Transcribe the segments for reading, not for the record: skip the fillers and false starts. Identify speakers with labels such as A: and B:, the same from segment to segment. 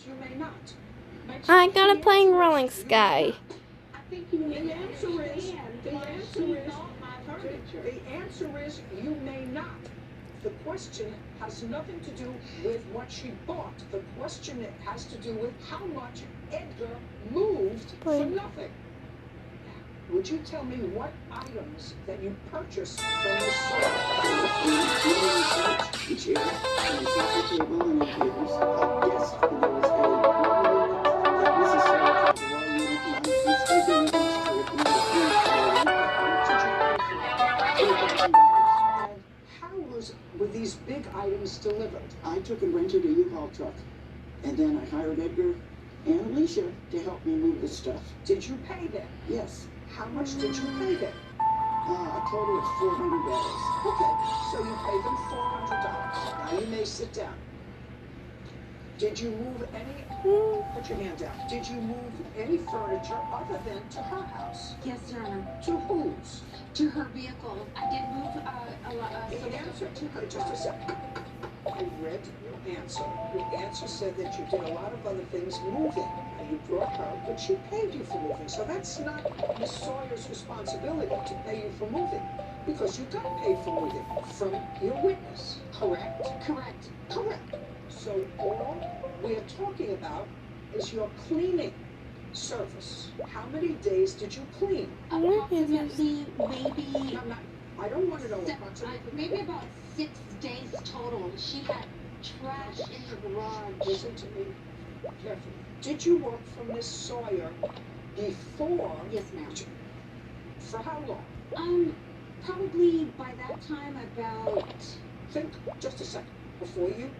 A: You may not.
B: I got a Playing Rolling Sky.
A: The answer is you may not. The question has nothing to do with what she bought. The question has to do with how much Edgar moved for nothing. Would you tell me what items that you purchased from this store?
C: The chair, and the coffee table, and the tables. Yes, and there was a unit that Mrs. Sarah called the wall unit, and I stayed there with us for it.
A: And how were these big items delivered?
C: I took and rented a U-Haul truck, and then I hired Edgar and Alicia to help me move the stuff.
A: Did you pay them?
C: Yes.
A: How much did you pay them?
C: A total of $400.
A: Okay, so you paid them $400. Now you may sit down. Did you move any, put your hand down. Did you move any furniture other than to her house?
D: Yes, Your Honor.
A: To whose?
D: To her vehicle. I did move a lot.
A: The answer to her, just a second. I read your answer. Your answer said that you did a lot of other things moving. And you brought her, but she paid you for moving. So that's not Miss Sawyer's responsibility to pay you for moving. Because you got paid for moving from your witness, correct?
D: Correct.
A: Correct. So all we're talking about is your cleaning service. How many days did you clean?
D: Approximately, maybe...
A: I don't want to know approximately.
D: Maybe about 6 days total. She had trash in her garage.
A: Listen to me carefully. Did you work for Miss Sawyer before?
D: Yes, ma'am.
A: For how long?
D: Probably by that time about...
A: Think just a second before you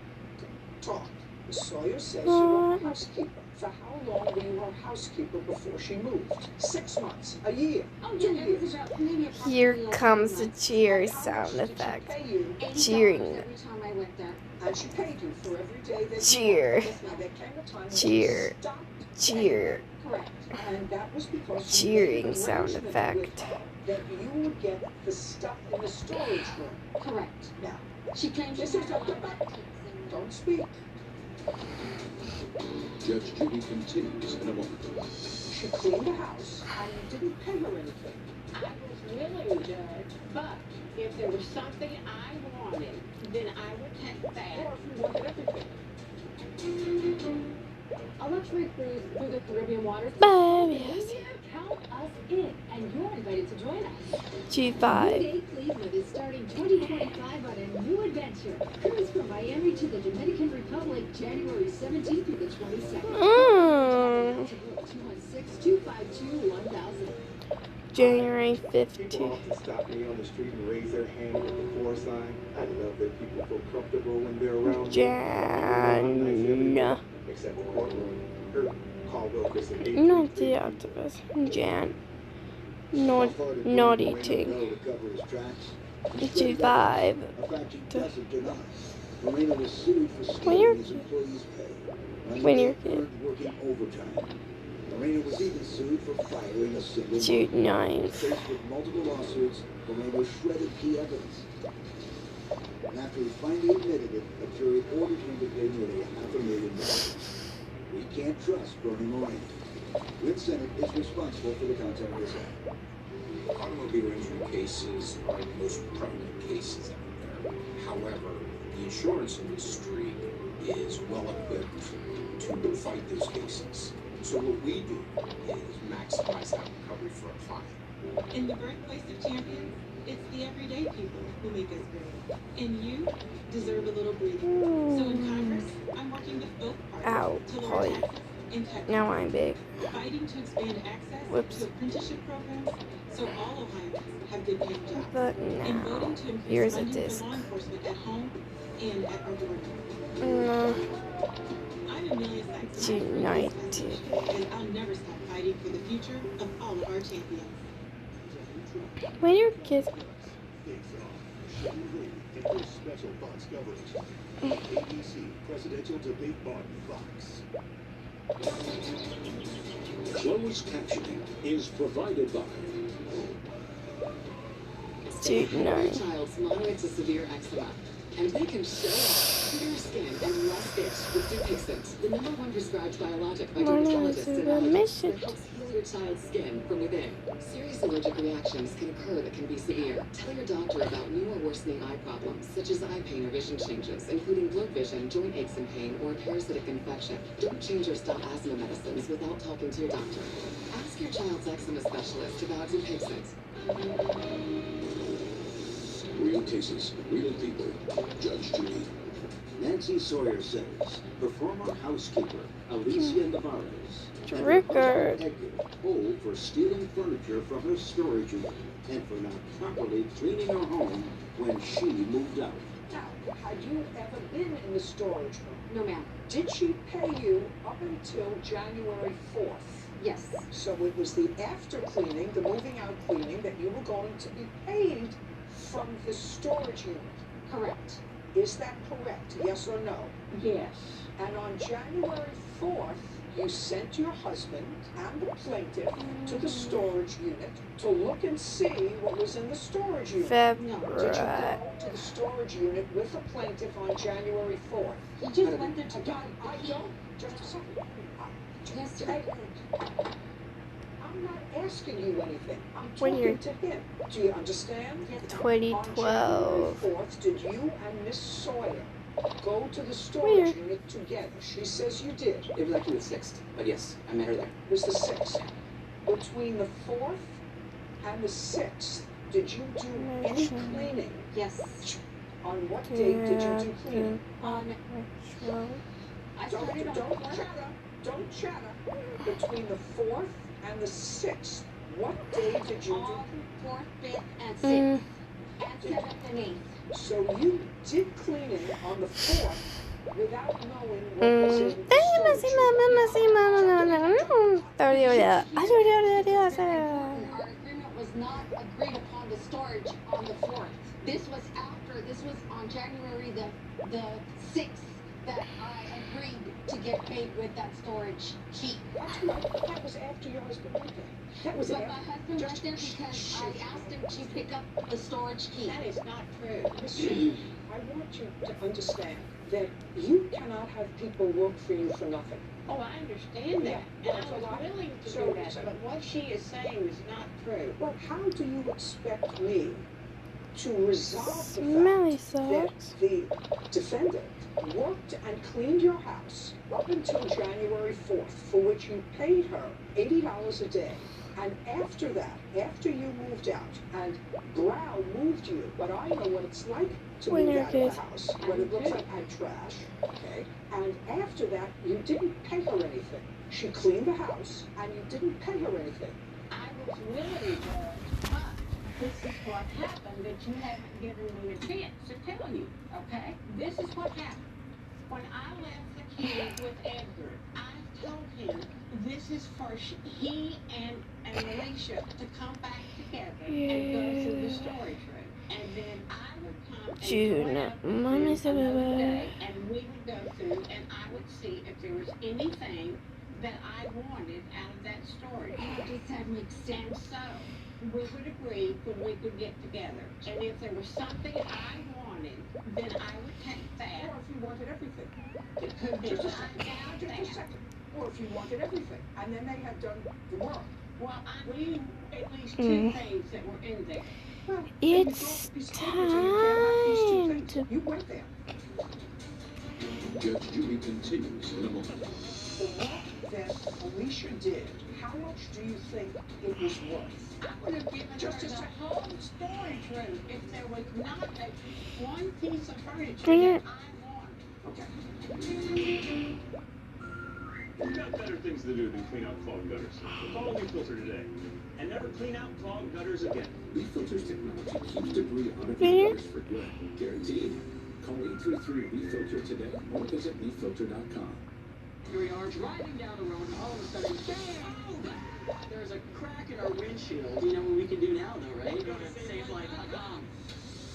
A: talk. Miss Sawyer says you were a housekeeper. For how long were you her housekeeper before she moved? 6 months, a year,
D: oh,
A: 2
D: yeah,
A: years.
B: Here comes the cheer sound effect. Cheering.
D: Every time I went there.
A: And she paid you for every day that
B: Cheer.
A: Now, there came a time when
B: Cheer.
A: you stopped
B: Cheer.
D: Correct.
A: And that was because
B: Cheering sound effect.
A: that you would get the stuff in the storage room.
D: Correct.
A: Now,
D: She claims
A: this
D: she
A: is
D: had a lot of antiques and...
A: don't speak.
E: Judge Judy continues in a moment.
A: She cleaned the house and you didn't pay her anything.
F: I was willing, Judge, but if there was something I wanted, then I would take
A: Or
F: that.
A: if you wanted everything.
G: A luxury cruise through the Caribbean waters.
B: Babies.
G: Count us in, and you're invited to join us.
B: G5.
G: New Day Cleveland is starting 2025 on a new adventure. Cruise from Miami to the Dominican Republic, January 17th through the 22nd. 216-252-1000.
B: January
H: People
B: 15th.
H: often stop me on the street and raise their hand at the for sign. I love that people feel comfortable when they're around
B: Jan.
H: except the courtroom. Her Caldwell, Chris, and Adrian.
B: Not the octopus. Jan. Not eating. G5.
C: A fact he doesn't deny. Moreno was sued for stealing his employees' pay.
B: When you're
C: working overtime. Moreno was even sued for firing a single
B: Shoot 9.
C: Faced with multiple lawsuits, Moreno shredded key evidence. And after he finally admitted it, a jury ordered him to pay nearly $500,000. We can't trust Bernie Moreno. Lynn Senate is responsible for the content of this act.
E: Automobile injury cases are the most prevalent cases out there. However, the insurance industry is well equipped to fight those cases. So what we do is maximize that recovery for a client.
I: In the birthplace of champions, it's the everyday people who make us great. And you deserve a little breathing. So in Congress, I'm working with both parties to lower taxes and cut
B: Now I'm big.
I: fighting to expand access
B: Whoops.
I: to apprenticeship programs so all Ohioans have good paying jobs.
B: But
I: And
B: now,
I: voting to increase
B: here's a
I: funding
B: disc.
I: for law enforcement at home and at our doorstep.
B: No.
I: I'm Amelia Sykes.
B: United.
I: And I'll never stop fighting for the future of all of our champions.
B: When your kids.
J: Special box coverage. ABC Presidential Debate Button Box.
E: Closed captioning is provided by
B: Shoot 9.
K: Child's moderate to severe eczema, and they can show up. clearer skin and less itch with Dupixent, the #1 prescribed biologic by
B: Morning
K: dermatologists
B: to
K: and
B: the
K: allergists
B: mission.
K: that helps heal your child's skin from within. Serious allergic reactions can occur that can be severe. Tell your doctor about new or worsening eye problems, such as eye pain or vision changes, including blurred vision, joint aches and pain, or a parasitic infection. Don't change or stop asthma medicines without talking to your doctor. Ask your child's eczema specialist about Dupixent.
J: Real cases, real people. Judge Judy.
C: Nancy Sawyer says her former housekeeper, Alicia Navarez, had her
B: Triggered.
C: husband Edgar pulled for stealing furniture from her storage unit and for not properly cleaning her home when she moved out.
A: Now, had you ever been in the storage room?
G: No, ma'am.
A: Did she pay you up until January 4th?
G: Yes.
A: So it was the after cleaning, the moving out cleaning, that you were going to be paid from the storage unit.
G: Correct.
A: Is that correct? Yes or no?
F: Yes.
A: And on January 4th, you sent your husband and the plaintiff to the storage unit to look and see what was in the storage unit. Did you
B: February.
A: go to the storage unit with the plaintiff on January 4th?
G: He just went there to
A: Again, I don't. Just a second.
G: Yes, sir.
A: Hey, I'm not asking you anything. I'm
B: When you're
A: talking to him. Do you understand?
G: Yes, sir.
B: 2012.
A: On January 4th, did you and Miss Sawyer go to the storage unit together? She says you did.
L: It was actually the 6th, but yes, I met her there.
A: It was the 6th. Between the 4th and the 6th, did you do any cleaning?
G: Yes.
A: On what date did you do cleaning?
G: On. I started on
A: Don't
G: 4th.
A: chatter. Don't chatter. Between the 4th and the 6th, what day did you do?
G: On 4th, 5th, and 6th. And 7th and 8th.
A: So you did cleaning on the 4th without knowing what was in the storage unit.
G: Our agreement was not agreed upon the storage on the 4th. This was on January the 6th that I agreed to get paid with that storage key.
A: That's right. That was after your husband went there. That was
G: But my
A: after.
G: husband went there because I asked him to pick up the storage key.
F: That is not true.
A: Listen, I want you to understand that you cannot have people work for you for nothing.
F: Oh, I understand that.
A: Yeah,
F: And
A: that's a
F: I was
A: lot.
F: willing to
A: So-
F: do that, but what she is saying is not true.
A: Well, how do you expect me to resolve the
B: Smelly
A: fact that
B: socks.
A: the defendant worked and cleaned your house up until January 4th, for which you paid her $80 a day? And after that, after you moved out and Brown moved you, but I know what it's like to
B: When
A: move
B: you're
A: out
B: good.
A: of the house, when it looks like I trash, okay? And after that, you didn't pay her anything. She cleaned the house and you didn't pay her anything.
F: I was willing to, but this is what happened that you haven't given me a chance to tell you, okay? This is what happened. When I left the key with Edgar, I told him this is for he and Alicia to come back together and go through the storage room. And then I would come and
B: June.
F: go out with
B: Mommy
F: them
B: said
F: another
B: bye-bye.
F: day, and we would go through and I would see if there was anything that I wanted out of that storage.
G: Does that make
F: And
G: sense?
F: so, we would agree when we could get together. And if there was something I wanted, then I would take that.
A: Or if you wanted everything.
F: It could be
A: Just a
F: like
A: second.
F: that.
A: Just a second. Or if you wanted everything. And then they had done the work.
F: Well, I knew at least two things that were in there.
A: Well,
B: It's time to.
A: You went there.
J: Judge Judy continues in a moment.
A: The work that Alicia did, how much do you think it was worth?
F: I would have given
A: Just
F: her
A: a
F: the
A: second.
F: whole storage room if there was not one piece of furniture
B: Bring
F: that
B: it.
F: I want.
A: Okay.
M: We've got better things to do than clean out clogged gutters. Call WeFilter today. And never clean out clogged gutters again.
E: WeFilter's technology keeps debris out of
B: Here.
E: your gutters for good. Guaranteed. Call 833-WeFilter today or visit WeFilter.com.
L: Here we are driving down the road and all of a sudden, bam! There's a crack in our windshield. You know what we can do now though, right? Go to SaveLife.com.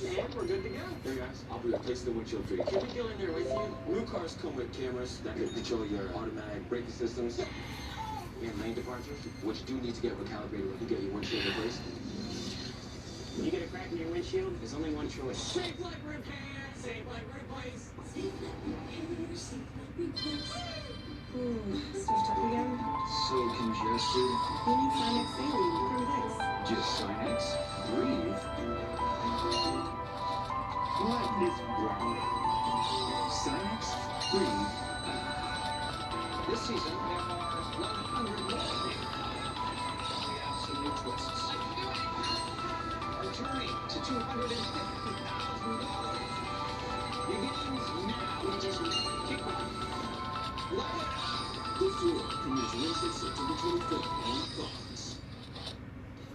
L: And we're good to go.
E: Hey guys, I'll be replacing the windshield for you.
L: Can we go in there with you?
E: New cars come with cameras that can control your automatic braking systems and lane departure, which do need to get recalibrated when you get your windshield replaced.
L: When you get a crack in your windshield, there's only one choice. Save Life Repairs! Safe like replace.
I: Switched up again.
J: So congested.
I: We need Sinex saline from Vicks.
J: Just Sinex. Breathe. Like this brownie. Sinex. Breathe. This season, there are 100 more things. We have some new twists. Our journey to $250,000 begins now. We just kick off. Light it up.
K: This year premieres Wednesday, September 25th on Fox.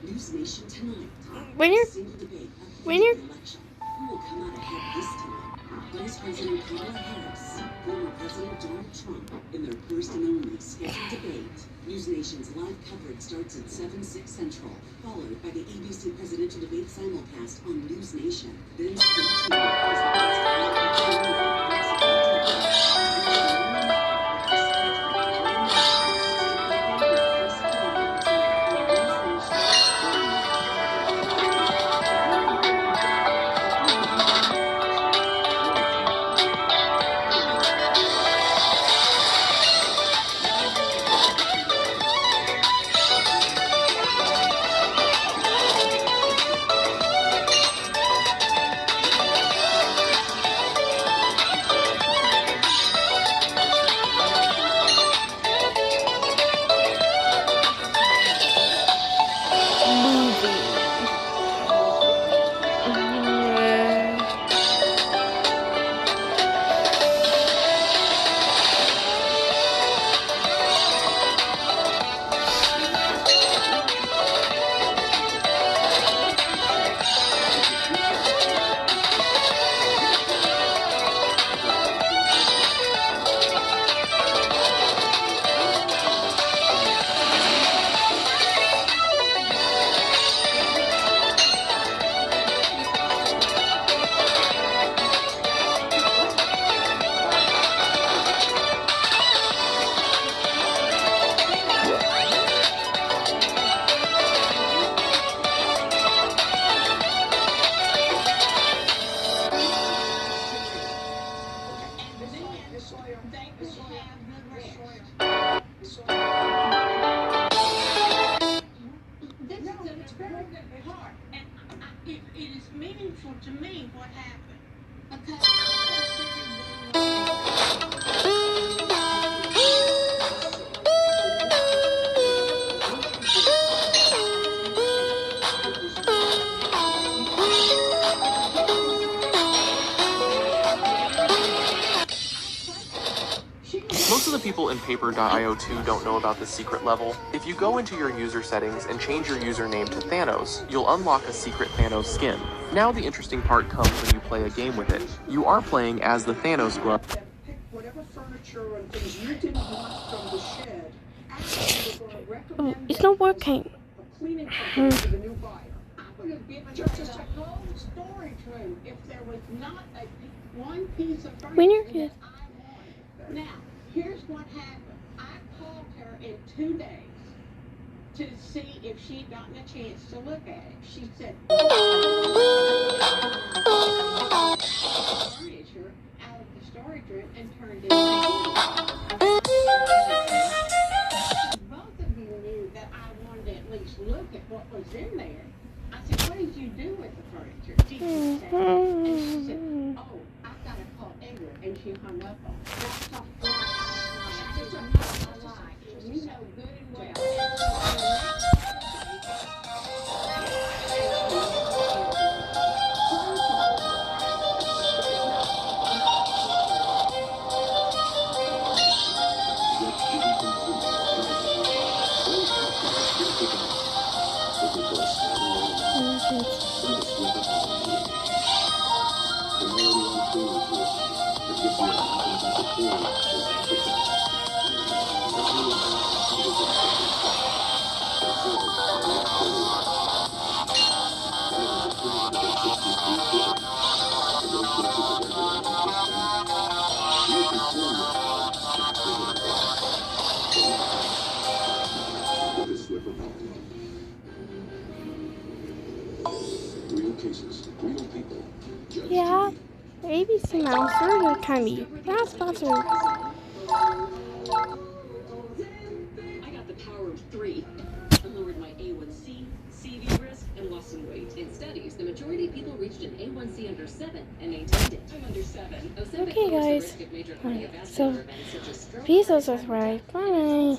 K: News Nation tonight.
B: When you're
K: Single debate
B: when you're
K: election. Who will come out ahead this time? Vice President Kamala Harris, former President Donald Trump, in their first and only scheduled debate. News Nation's live coverage starts at 7/6 Central, followed by the ABC presidential debate simulcast on News Nation. Then stay tuned as the
F: It is meaningful to me what happened. Okay.
N: Most of the people in Paper.io 2 don't know about the secret level. If you go into your user settings and change your username to Thanos, you'll unlock a secret Thanos skin. Now the interesting part comes when you play a game with it. You are playing as the Thanos glove.
A: Pick whatever furniture and things you didn't want from the shed. Actually, we're going to recommend
B: it's not working.
A: a cleaning company to the new buyer.
F: I would have given her the whole storage room if there was not one piece of furniture
B: When you're
F: that
B: good.
F: I wanted. Now, here's what happened. I called her in 2 days to see if she'd gotten a chance to look at it. She said, furniture out of the storage room and turned it into. Both of you knew that I wanted to at least look at what was in there. I said, what did you do with the furniture? Did you say? And she said, oh, I've got to call Edward. And she hung up on me. That's a lie. It's not a lie. You know good and well.
J: Real cases, real people. Judge
B: Yeah.
J: Judy.
B: ABC mouse, or can be Rasputin.
K: I got the power of 3. I lowered my A1C, CV risk, and lost some weight. In studies, the majority of people reached an A1C under 7 and maintained it. I'm under 7.
B: Okay, guys. So, please subscribe. Bye.